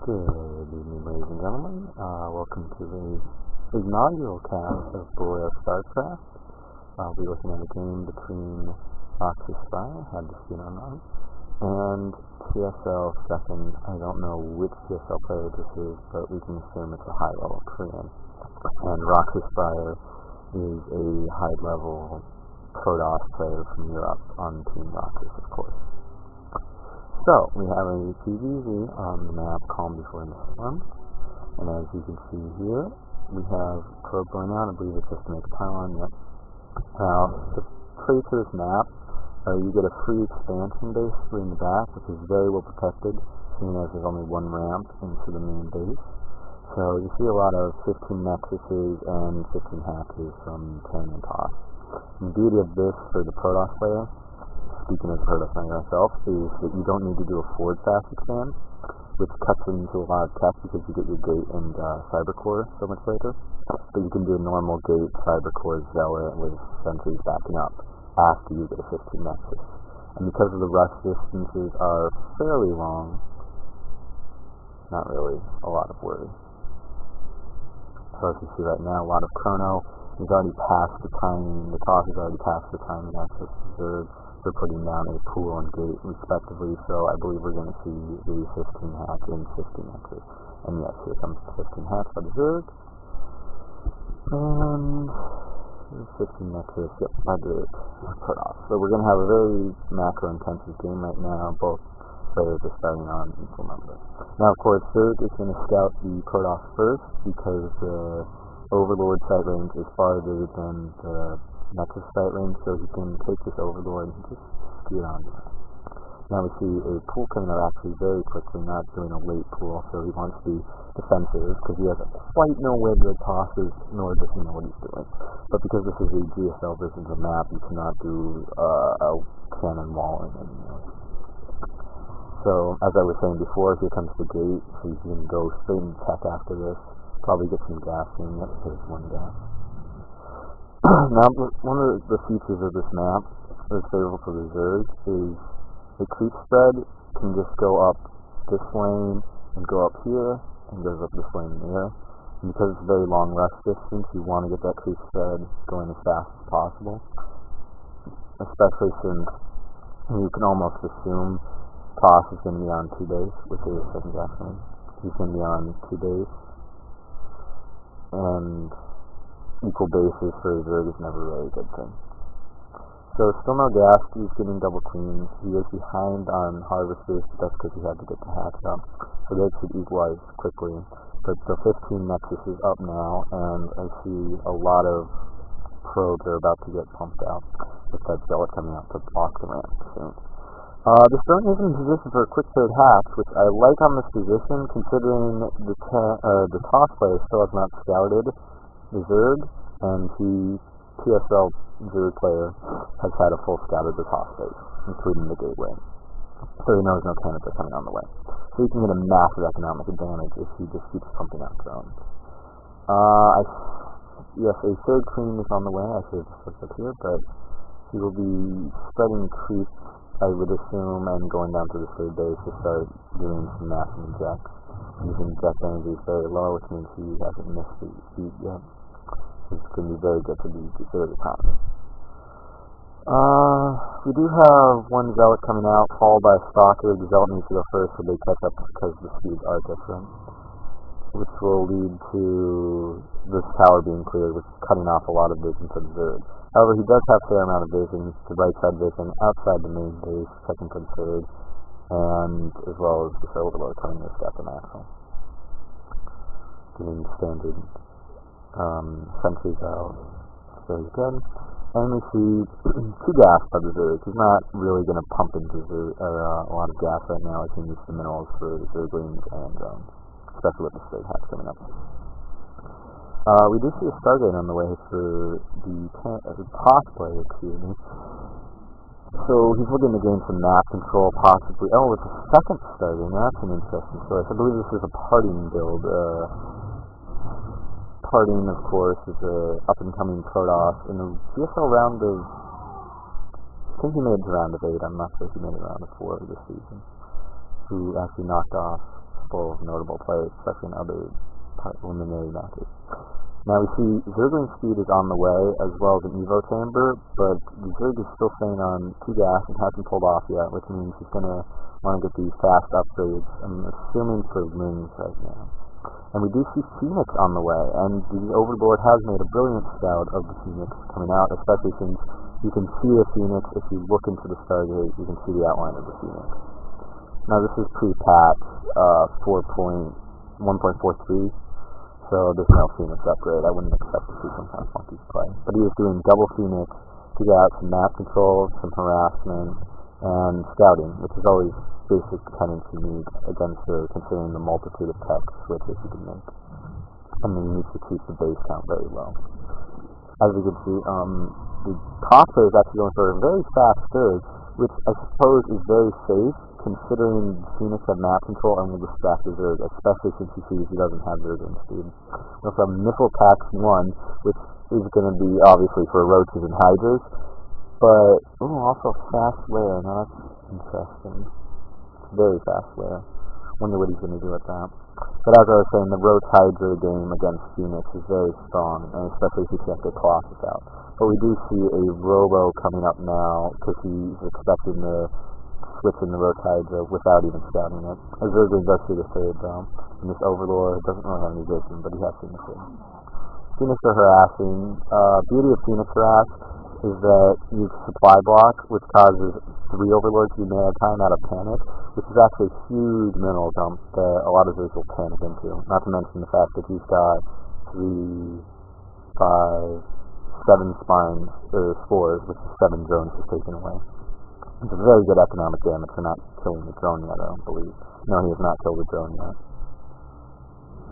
Good evening, ladies and gentlemen. Welcome to the inaugural cast of RoxKis.Fraer. I'll be looking at a game between RoxKis.Fraer, had to see it online, and TSL second. I don't know which TSL player this is, but we can assume it's a high-level Korean. And RoxKis.Fraer is a high-level Protoss player from Europe on Team Roxkis, of course. So, we have a PvZ on the map Calm Before the Storm, and as you can see here, we have probe going on. I believe it's just to make a pylon. Yep. Now, the trait to this map, you get a free expansion basically in the back, which is very well protected, seeing as there's only one ramp into the main base. So, you see a lot of 15 nexuses and 15 hatches from Terran and TOS. The beauty of this for the Protoss player, speaking as a Protoss player myself, is that you don't need to do a forward fast expand, which cuts into a lot of tech because you get your gate and cyber core so much later. But you can do a normal gate, cyber core, zealot with sentries backing up after you get a 15 nexus. And because of the rush distances are fairly long, not really a lot of worry. So as you see right now, a lot of chrono. He's already passed the timing. The TOS has already passed the timing access reserve. We're putting down a pool and gate respectively, so I believe we're going to see the 15 hatch and 15 nexus. And yes, here comes the 15 hatch by the Zerg. And the 15 nexus, yep, by the Protoss. So we're going to have a very macro-intensive game right now. Both players are starting on equal numbers. Now, of course, Zerg is going to scout the Protoss first because the Overlord sight range is farther than the Nexus sight range, so he can take this Overlord and just skew it on. Now we see a pool coming out actually very quickly, not doing a late pool, so he wants to be defensive because he doesn't quite know where the TOS is, nor does he know what he's doing. But because this is a GSL version of the map, you cannot do a cannon wall in any way. So, as I was saying before, here comes the gate, so you can go straight into tech after this. Probably get some gas in. Yep, there's one gas. Now, one of the features of this map that's favorable for the Zerg is the creep spread can just go up this lane and go up here and goes up this lane and here. And because it's a very long rush distance, you want to get that creep spread going as fast as possible. Especially since you can almost assume TOS is going to be on 2 days, which is second gas lane. He's going to be on 2 days. And equal bases for a Zerg is never really a good thing. So still no gas, he's getting double cleans. He is behind on harvesters, but that's because he had to get the hatch up. So they should equalize quickly. But the 15 nexus is up now, and I see a lot of probes are about to get pumped out with that zealot coming out to block the ramp soon. The Stone is in position for a quick third hatch, which I like on this position, considering the TOS player still has not scouted the Zerg, and the TSL Zerg player has had a full scout of the TOS base, including the gateway. So he knows no cannons are coming on the way. So he can get a massive economic advantage if he just keeps pumping out drones. Yes, a third queen is on the way. I should have just looked up here, but he will be spreading creeps, I would assume, and going down to the third base to start doing some massive injects. His inject energy is very low, which means he hasn't missed the beat yet. It's going to be very good for the third economy. We do have one zealot coming out, followed by a stalker. The zealot needs to go first, so they catch up because the speeds are different, which will lead to this tower being cleared, which is cutting off a lot of vision for the Zerg. However, he does have a fair amount of vision, the right side vision, outside the main base, second and third, and as well as the Overlord coming to step and axle. Getting standard sentries out. Very good. And we see 2 gas by the Zerg. He's not really going to pump into a lot of gas right now as he needs the minerals for the Zerglings and drones, especially with the third hatch coming up. We do see a Stargate on the way for the TOS player, excuse me. So he's looking to gain some map control, possibly. Oh, it's a second Stargate. That's an interesting choice. I believe this is a parting build. Parting, of course, is a up-and-coming Protoss in the GSL round of... I think he made it to round of 8. I'm not sure if he made it round of 4 this season. Who actually knocked off couple of notable players, especially in other preliminary matches. Now we see Zergling's speed is on the way, as well as an Evo Chamber, but Zerg is still staying on 2 gas and hasn't pulled off yet, which means he's going to want to get these fast upgrades, I'm assuming for Lings right now. And we do see Phoenix on the way, and the Overlord has made a brilliant scout of the Phoenix coming out, especially since you can see the Phoenix. If you look into the Stargate, you can see the outline of the Phoenix. Now this is pre-patch 1.43, so there's no Phoenix upgrade. I wouldn't expect to see some kind of funky play. But he was doing double Phoenix to get out some map control, some harassment, and scouting, which is always basic tendency need against her, considering the multitude of tech switches you can make. And then you need to keep the base count very low. As you can see, the Costa is actually going for a very fast surge, which I suppose is very safe, considering Phoenix have map control and will distract the Zerg, especially since he sees he doesn't have Zergling speed. We also have Missile Pack 1, which is going to be obviously for Roaches and Hydras, but also Fast Lair. Now that's interesting. Very fast Lair. Wonder what he's going to do with that. But as I was saying, the Roach Hydra game against Phoenix is very strong, and especially if you can't get Colossus out. But we do see a Robo coming up now, because he's expecting to switch in the Roach Hydra without even scouting it. As Zergling does see the third though, and this Overlord doesn't really have any vision, but he has seen the third. Phoenix are harassing. Beauty of Phoenix harass is that you supply block, which causes 3 Overlords to be mad time out of panic, which is actually a huge mineral dump that a lot of Zergs will panic into. Not to mention the fact that he's got 3, 5, 7 spines, or spores, which is 7 drones he's taken away. It's a very good economic damage for not killing the drone yet, I don't believe. No, he has not killed the drone yet.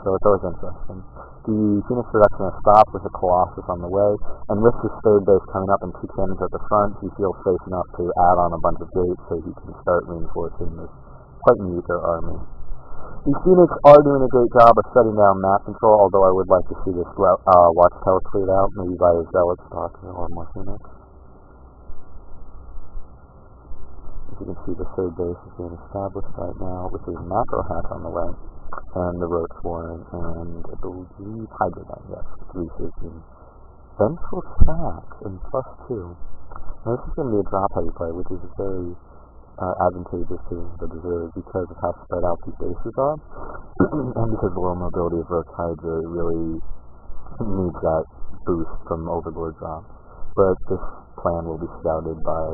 So it's always interesting. The Phoenix production has stopped with a Colossus on the way, and with his third base coming up and 2 cannons at the front, he feels safe enough to add on a bunch of gates so he can start reinforcing this quite meager army. The Phoenix are doing a great job of shutting down map control, although I would like to see this watchtower cleared out, maybe by a Zealot Stalker or more Phoenix. As you can see, the third base is being established right now with a macro hatch on the way, and the Roach Warren, and I believe Hydra Gun, yes, 3 Vengeful Stacks and +2. Now this is going to be a drop heavy play, which is very advantageous to the Zerg because of how spread out these bases are, and because the low mobility of Roach Hydra really needs that boost from Overlord drop. But this plan will be scouted by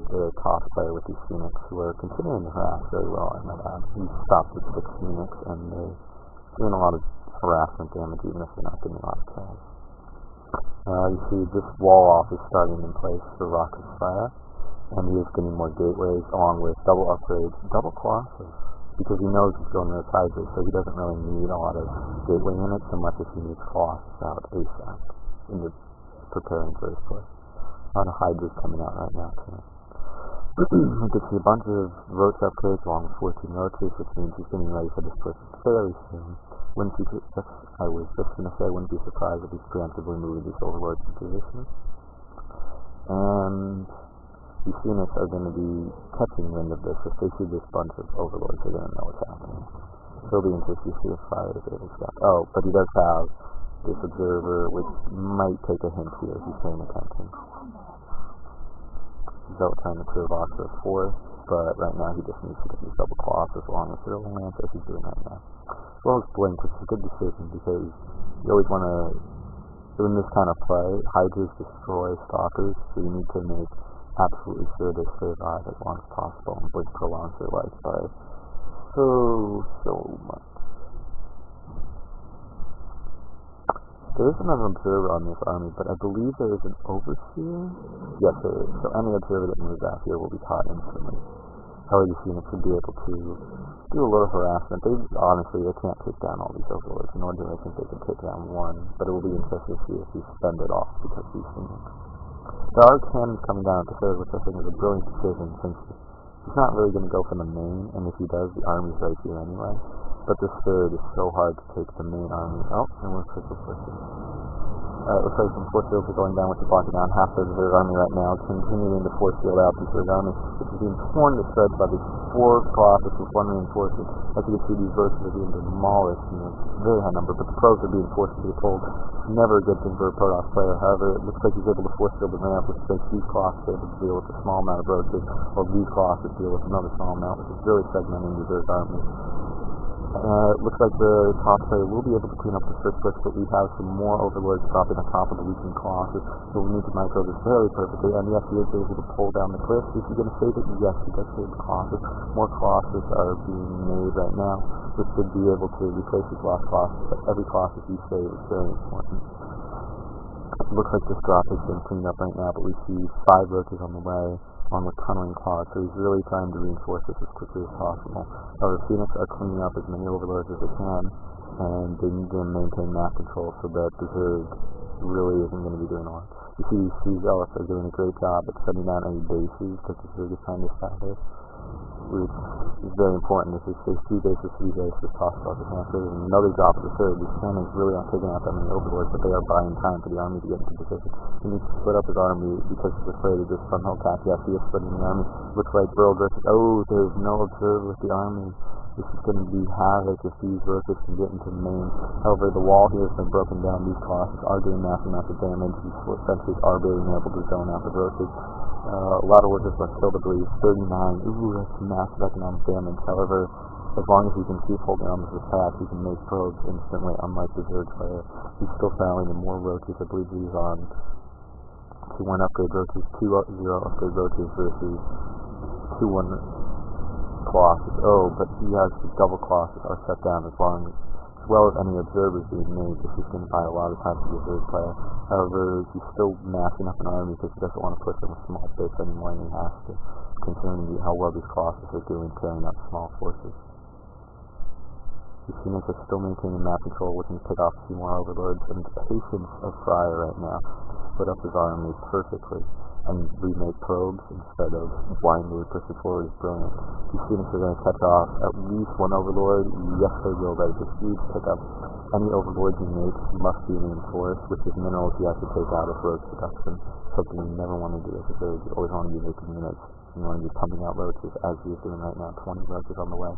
the top player with these Phoenix, who are continuing to harass very well, I might add. He stopped with 6 Phoenix, and they're doing a lot of harassment damage, even if they're not getting a lot of kills. You see this wall off is starting in place for RoxKis.Fraer, and he is getting more gateways, along with double upgrades, double Colossus, because he knows he's going to Hydra, so he doesn't really need a lot of gateway units so much as he needs Colossus out ASAP in the preparing for his push. A lot of Hydras coming out right now, too. We could see a bunch of Roach upgrades along with 14 Roaches, which means he's getting ready for this push fairly soon. I was just going to say, wouldn't be surprised if he's preemptively moving these Overlords in position. And the Phoenix are going to be catching wind of this. If they see this bunch of Overlords, they're going to know what's happening. So it'll be interesting to see if Fire is able to stop. Oh, but he does have this Observer, which might take a hint here if he's paying attention. Zealot trying to clear Vox for 4, but right now he just needs to get these double Colossus along with Zero Lance as he's doing right now. As well as Blink, which is a good decision because you always want to, in this kind of play, Hydras destroy Stalkers, so you need to make absolutely sure they survive as long as possible, and Blink prolongs their life by so much. There is another Observer on this army, but I believe there is an Overseer? Yes, there is. So any Observer that moves out here will be caught instantly. However, the Phoenix should be able to do a little harassment. Honestly, they can't take down all these Overlords, nor do I think they can take down one, but it will be interesting to see if he's fend it off because of these Phoenix. There are cannons coming down at the third, which I think is a brilliant decision since he's not really going to go for the main, and if he does, the army's right here anyway. But this third is so hard to take the main army. Oh, and we're critical pushing. looks like some force fields are going down, which is blocking down half of the Zerg army right now, continuing to force field out the Zerg army, which is being torn to shreds by these 4 Colossus with 1 reinforcement. As you can see, these verses are being demolished in a very high number, but the pros are being forced to be told. Never a good thing for a RoxKis.Fraer. However, it looks like he's able to force field the ramp, which makes these Colossus able to deal with a small amount of roaches, while these Colossus deal with another small amount, which is really segmenting the Zerg army. It looks like the RoxKis.Fraer will be able to clean up the search list, but we have some more overlords dropping on top of the weakened Colossus, so we need to micro this very perfectly. And yes, he is able to pull down the cliff. Is he going to save it? Yes, he does save the Colossus. More Colossus are being made right now, which should be able to replace his lost Colossus, but every Colossus you save is very important. It looks like this drop has been cleaned up right now, but we see 5 roaches on the way, along with tunneling claws, so he's really trying to reinforce this as quickly as possible. However, Phoenix are cleaning up as many overlords as they can, and they need to maintain map control so that the Zerg really isn't going to be doing a lot. You see these 3 Zealots are doing a great job at shutting down any bases that the Zerg is trying to establish, which is very important. If they stay 3 bases as possible as there's another drop of the Zerg. These cannons really aren't taking out that many overlords, but they are buying time for the army to get into position. He needs to split up his army because he's afraid of this frontal attack. Yes, he is splitting the army. Looks like Burl versus... Oh, there's no observer with the army. This is going to be havoc if these roaches can get into the main. However, the wall here has been broken down. These Colossus are doing massive damage. These sentries are being able to zone out the roaches. A lot of workers must kill, I believe. 39. Ooh, that's massive economic damage. However, as long as he can keep holding on to this path, he can make probes instantly, unlike the RoxKis.Fraer. He's still fouling in more roaches. I believe he's on 2-1 upgrade roaches, 2-0 upgrade roaches versus 2-1 Colossus. Oh, but he has the double Colossus are shut down as well as any observers being made. This is going to buy a lot of time for the RoxKis.Fraer. However, he's still massing up an army because he doesn't want to push in a small base anymore, and he has to, considering how well these Colossus are doing carrying out small forces. The Phoenix is still maintaining map control, looking to pick off a few more overlords, and the patience of Fraer right now to split up his army perfectly and remake probes instead of blindly pushing forward is brilliant. These Phoenix are going to catch off at least 1 overlord. Yes, they will. That is a huge pickup. Any overlord he makes must be reinforced, which is minerals he has to take out of roach production, something you never want to do as a Zerg. You always want to be making units. You want to be pumping out roaches, as he is doing right now. 20 roaches on the way.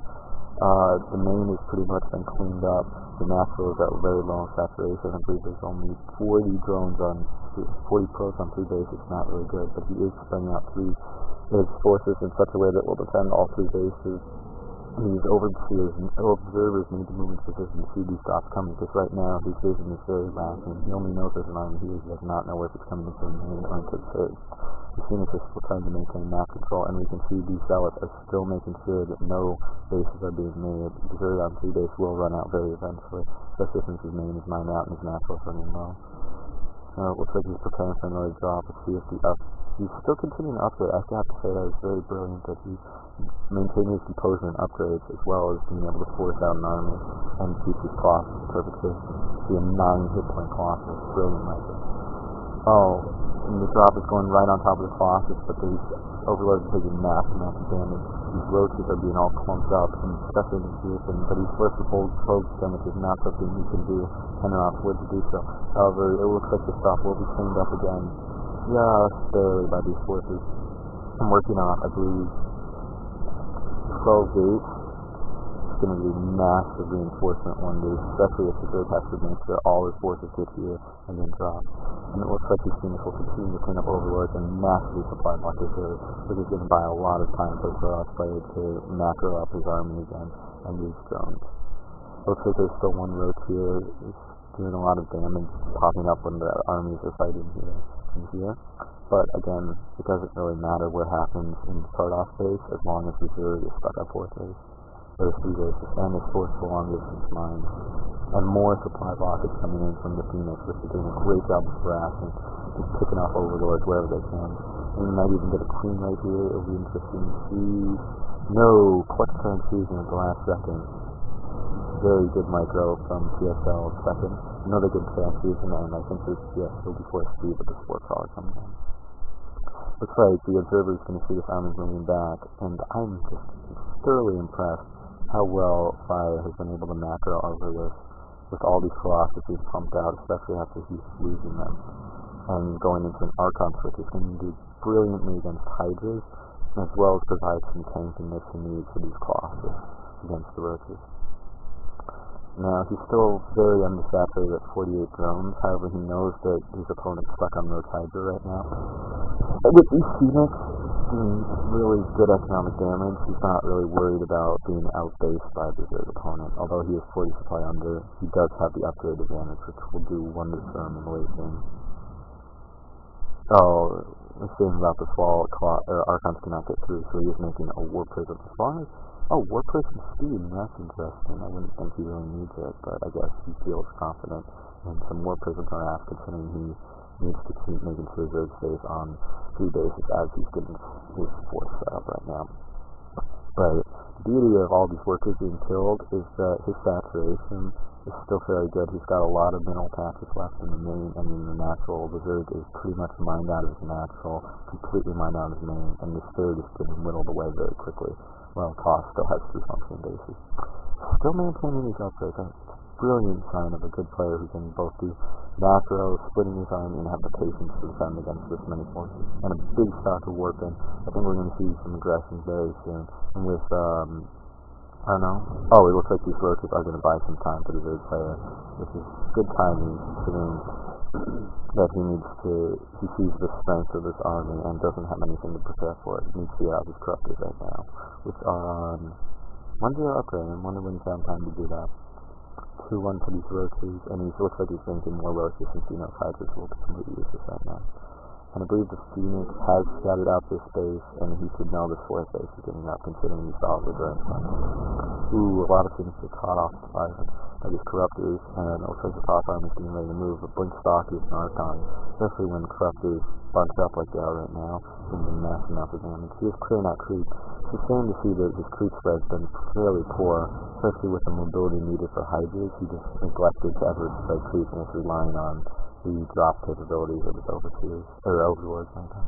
The main is pretty much been cleaned up. The naturals are very low in saturation. I believe there's only 40 drones on 40 pros on 3 bases. Not really good, but he is spreading out his forces in such a way that will defend all 3 bases. These observers need to move into position to see these drops coming, because right now his vision is very lacking. He only knows there's an army here. He does not know if it's coming into the main or into the third. The Phoenix is still trying to maintain map control, and we can see these Zealots are still making sure that no bases are being made. The Zerg on 3 base will run out very eventually, especially since his main is mined out and his naturals running low. It looks like he's preparing for another drop. Let's see if he's still continuing to upgrade. I have to say that is very brilliant that he maintained his composure and upgrades, as well as being able to force out an army and keep his Colossus perfectly. See a 9 hit point Colossus, brilliant micro. Oh, and the drop is going right on top of the Colossus, but these overlords are taking massive amounts of damage. These roaches are being all clumped up, and especially in the position, but he's forced to hold probes them, which is not something he can do, and they're not forced to do so. However, it looks like the stop will be cleaned up again, just barely by these forces. I'm working on, I believe, 12 gates. It's going to be massive reinforcement one day, especially if the Zerg has to make sure all his forces get here and then drop. And it looks like these Phoenix will continue to clean up overlords and massively supply block his Zerg, which is going to buy a lot of time for RoxKis.Fraer to macro up his army again and use drones. Looks like there's still 1 roach here. It's doing a lot of damage, popping up when the armies are fighting here and here. But again, it doesn't really matter what happens in the start-off phase as long as the Zerg is stuck at 4 phase. There's 3 bases, and it's forced for long distance mines. And more supply rockets coming in from the Phoenix, which is doing a great job of harassing, just picking off overlords wherever they can. And we might even get a queen right here. It'll be interesting to see. No, clutch transfusion at the last second. Very good micro from TSL.Revival. Another good transfusion, and I think this will be forced to be with the sport crawler coming in. Looks like the observer is going to see this army moving back, and I'm just thoroughly impressed how well Fraer has been able to macro over this with all these Colossus being pumped out, especially after he's losing them. And going into an Archon switch is going to do brilliantly against Hydras, as well as provide some tankiness he needs for these Colossus against the Roaches. Now, he's still very undersaturated at 48 drones, however he knows that his opponent's stuck on Roach Hydra right now. With these Phoenix doing really good economic damage, he's not really worried about being outbased by the Berserk opponent. Although he is 40 supply under, he does have the upgrade advantage, which will do wonders for him in the late game. Oh, the thing about this wall, Archons cannot get through, so he is making a War Prism. As long as, War Prism speed, that's interesting. I wouldn't think he really needs it, but I guess he feels confident. And some War Prisms are asked, considering he needs to keep making sure Zerg stays on 3 bases as he's getting his 4th set up right now. But the beauty of all these workers being killed is that his saturation is still fairly good. He's got a lot of mineral patches left in the main, and in the natural. The Zerg is pretty much mined out of his natural, completely mined out of his main, and this third is getting whittled away very quickly. Well, Toss still has 3 functioning bases. Still maintaining these upgrades. It's a brilliant sign of a good player who can both do macro, splitting his army, and have the patience to defend against this many forces. And a big stock of warping. I think we're going to see some aggression very soon. And with, I don't know. Oh, it looks like these Roaches are going to buy some time for the Zerg player, which is good timing, considering that he sees the strength of this army and doesn't have anything to prepare for it. He needs to get out his corruptors right now, which are on 1-0 upgrade, and wonder when he found time to do that. 2-1 for these Roaches, and he looks like he's thinking more Roaches since he knows Hydras will be completely useless right now. And I believe the Phoenix has scattered out this base, and he should know this 4th base is getting up, considering he saw the Grand Front. Ooh, a lot of Phoenix get caught off the fire by these Corruptors, and it looks like the top arm is getting ready to move. A Blink Stock is an Archon, especially when Corruptors bunch up like they are right now, and the massive amount of damage. He is clearing out creep. It's a shame to see that his creep spread's been fairly poor, especially with the mobility needed for Hydras. He just neglected to ever spread creep and was relying on the drop capabilities of his overlords sometimes.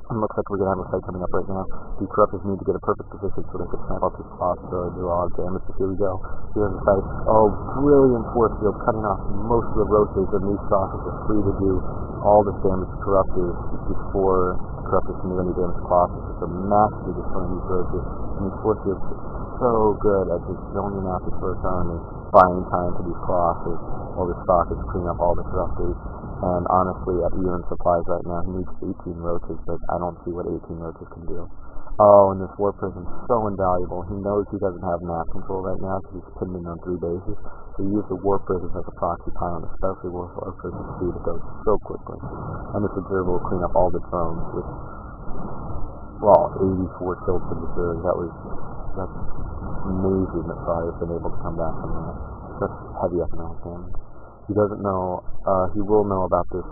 It looks like we're going to have a fight coming up right now. The Corruptors need to get a perfect position so they can snap out this boss to do a lot of damage. So here we go. Here's the fight. Oh, brilliant force field cutting off most of the Roaches, and these Saucers are free to do all this damage to Corruptors before Corruptors can do any damage to Colossus. It's a massively destroying these Roaches, and these force fields are so good at just zoning out this Roach army, buying time for these Colossus while the stock is cleaning up all the Corruptors. And honestly, at even supplies right now, he needs 18 Roaches, but I don't see what 18 Roaches can do. Oh, and this War Prism is so invaluable. He knows he doesn't have map control right now because he's pinned in on 3 bases. So he used the War Prism as a proxy pylon, especially with War Prism speed. It goes so quickly. And this observer will clean up all the drones with, 84 kills for the Zerg. That's amazing that Fraer's been able to come back from that. That's heavy economic damage. He doesn't know, he will know about this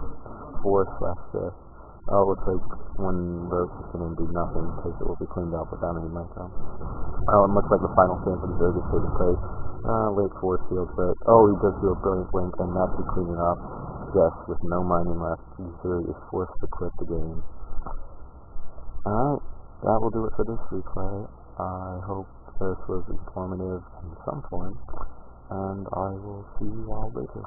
4/5. It looks like one Roach is going to do nothing because it will be cleaned up without any micro. It looks like the final stand for the Zerg is taking place. Late force field, but, he does do a brilliant blink, and that's to clean it up. Yes, with no mining left, the Zerg is forced to quit the game. Alright, that will do it for this replay. I hope this was informative in some form, and I will see you all later.